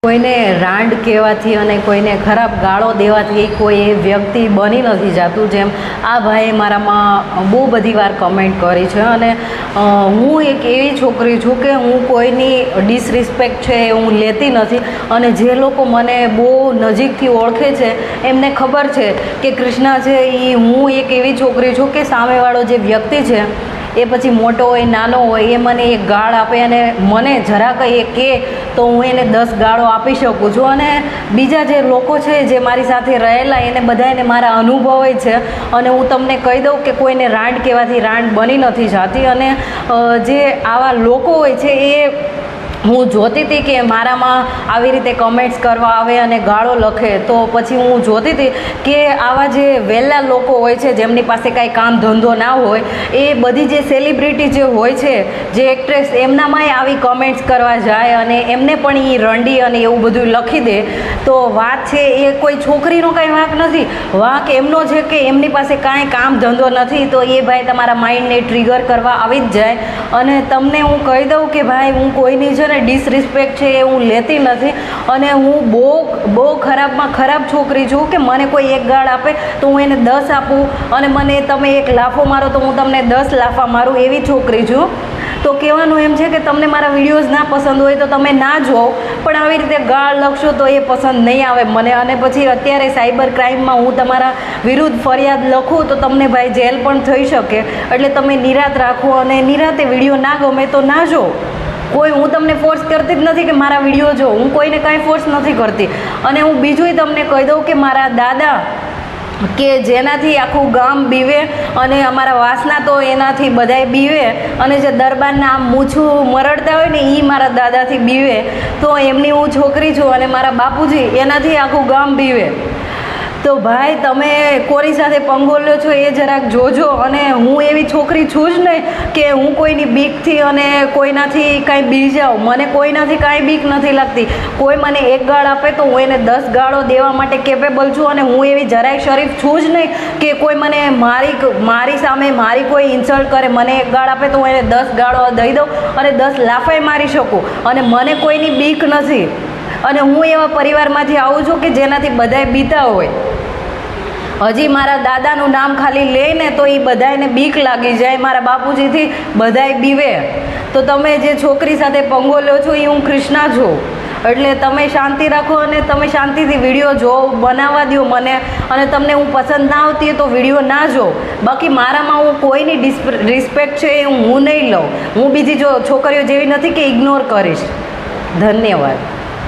કોઈને રાંડ કહેવાથી અને કોઈને ખરાબ ગાળો દેવાથી કોઈ એ વ્યક્તિ બની નથી જતું, જેમ આ ભાઈએ મારામાં બહુ બધી વાર કમેન્ટ કરી છે. અને હું એક એવી છોકરી છું કે હું કોઈની ડિસરિસ્પેક્ટ છે એ હું લેતી નથી. અને જે લોકો મને બહુ નજીકથી ઓળખે છે એમને ખબર છે કે કૃષ્ણા છે એ હું એક એવી છોકરી છું કે સામેવાળો જે વ્યક્તિ છે એ પછી મોટો હોય નાનો હોય એ મને એક ગાળ આપે અને મને જરા કંઈ એ કહે તો હું એને 10 ગાળો આપી શકું છું. અને બીજા જે લોકો છે જે મારી સાથે રહેલા એને બધાને મારા અનુભવ હોય છે. અને હું તમને કહી દઉં કે કોઈને રાંડ કહેવાથી રાંડ બની નથી જતી. અને જે આવા લોકો હોય છે એ હું જોતી હતી કે મારામાં આવી રીતે કમેન્ટ્સ કરવા આવે અને ગાળો લખે, તો પછી હું જોતી હતી કે આવા જે વહેલા લોકો હોય છે જેમની પાસે કાંઈ કામ ધંધો ના હોય એ બધી જે સેલિબ્રિટી જે હોય છે, જે એક્ટ્રેસ, એમનામાંય આવી કમેન્ટ્સ કરવા જાય અને એમને પણ એ રંડી અને એવું બધું લખી દે. તો વાત છે એ કોઈ છોકરીનો કાંઈ વાંક નથી, વાંક એમનો છે કે એમની પાસે કાંઈ કામ ધંધો નથી. તો એ ભાઈ તમારા માઇન્ડને ટ્રિગર કરવા આવી જ જાય. અને તમને હું કહી દઉં કે ભાઈ હું કોઈની છે ને ડિસરિસ્પેક્ટ છે એ હું લેતી નથી. અને હું બહુ ખરાબમાં ખરાબ છોકરી છું કે મને કોઈ એક ગાળ આપે તો હું એને 10 આપું, અને મને તમે એક લાફો મારો તો હું તમને 10 લાફા મારું, એવી છોકરી છું. તો કહેવાનું એમ છે કે તમને મારા વિડીયોઝ ના પસંદ હોય તો તમે ના જોવો, પણ આવી રીતે ગાળ લખશો તો એ પસંદ નહીં આવે મને. અને પછી અત્યારે સાયબર ક્રાઇમમાં હું તમારા વિરુદ્ધ ફરિયાદ લખું તો તમને ભાઈ જેલ પણ થઈ શકે. એટલે તમે નિરાત રાખો અને નિરાતે વિડીયો ના ગમે તો ના જો. કોઈ હું તમને ફોર્સ કરતી જ નથી કે મારા વિડીયો જો, હું કોઈને કાંઈ ફોર્સ નથી કરતી. અને હું બીજુંય તમને કહી દઉં કે મારા દાદા કે જેનાથી આખું ગામ બીવે અને અમારા વાસના તો એનાથી બધાય બીવે, અને જે દરબારના આમ મૂછું મરડતા હોય ને એ મારા દાદાથી બીવે. તો એમની હું છોકરી છું અને મારા બાપુજી એનાથી આખું ગામ બીવે. તો ભાઈ તમે કોની સાથે પંગો લ્યો છો એ જરાક જોજો. અને હું એવી છોકરી છું જ નહીં કે હું કોઈની બીકથી અને કોઈનાથી કાંઈ બી જાઉં. મને કોઈનાથી કાંઈ બીક નથી લાગતી. કોઈ મને એક ગાળ આપે તો હું એને 10 ગાળો દેવા માટે કેપેબલ છું. અને હું એવી જરાય શરીફ છું જ નહીં કે કોઈ મને મારી સામે મારી કોઈ ઇન્સલ્ટ કરે, મને એક ગાળ આપે તો હું એને 10 ગાળો દઈ દઉં અને 10 લાફાઈ મારી શકું. અને મને કોઈની બીક નથી. અને હું એવા પરિવારમાંથી આવું છું કે જેનાથી બધાય બીતા હોય. હજી મારા દાદાનું નામ ખાલી લે ને તો એ બધાને બીક લાગી જાય, મારા બાપુજીથી બધાય બીવે. તો તમે જે છોકરી સાથે પંગો લ્યો છો એ હું કૃષ્ણા છું. એટલે તમે શાંતિ રાખો અને તમે શાંતિથી વિડીયો જો, બનાવવા દો મને. અને તમને હું પસંદ ના આવતી હોય તો વિડીયો ના જો. બાકી મારામાં હું કોઈની રિસ્પેક્ટ છે એ હું નહીં લઉં. હું બીજી જો છોકરીઓ જેવી નથી કે ઇગ્નોર કરીશ. ધન્યવાદ.